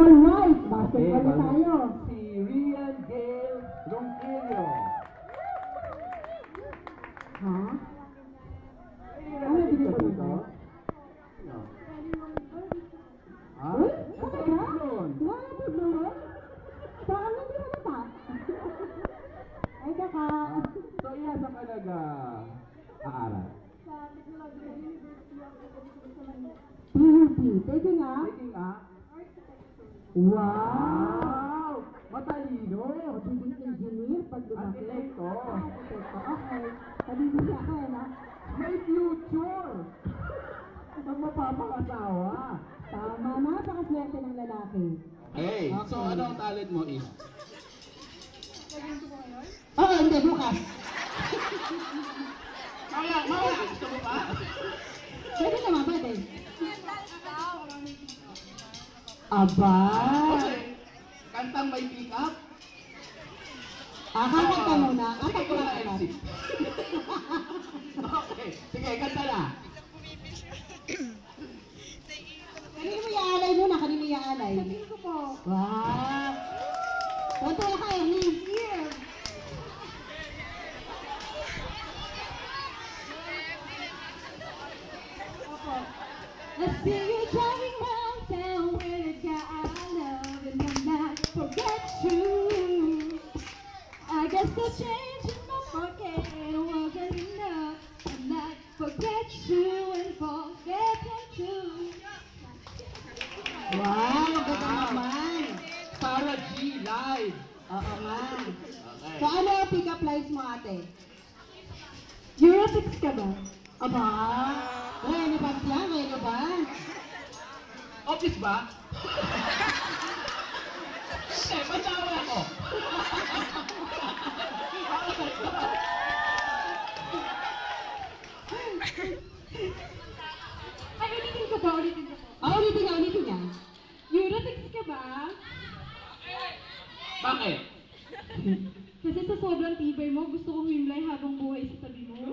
All right, basketball na tayo. Si Rian Gail Ronquillo. Ha? Ano binili mo dito? dito? Ha? Uy, bakit ba? Yun. Wala po doon? Saan hindi mo pa? Ay, kaka. So, iya sa kalaga aaral. PUP, pwede nga? Taking a Wow! matalino! Magiging engineer pag lumaki. Arkitekto. Arkitekto, okay. Pabibigyan ako eh, no? May future! Pag mapapangasawa. Tama, napakaswerte ng lalaki. Okay, so ano ang talent mo is? Oo, hindi, bukas. Mamaya, gusto mo pa? Pwede naman, pwede. Aba! Okay, kantang may pick up? Kakanta ka muna. Sige, Kakanta ikaw na ka MC. Okay, sige, kanta na. Kanino mo iaalay muna? Kanino iaalay? Sabihin ko po. Wow! Tuntua ka, Ernie. Here. I see you driving round town with a guy I love and I'm not forget you. I guess the change in my pocket wasn't enough. I'm not forget you and forget him too. Wow, ganda naman. Sarah G. Live. Oo nga. Okay. So ano ang pick-up lines mo, ate? Eurosix ka ba? Aba? Relevant lang, relevant. Office ba? Eh, masawa ako. Ay, ulitin ko ba? Ulitin ko ba? Ulitin niya. Eurosix ka ba? Bakit? Kasi sa sobrang tibay mo, gusto kong himlay habang buhay sa tabi mo.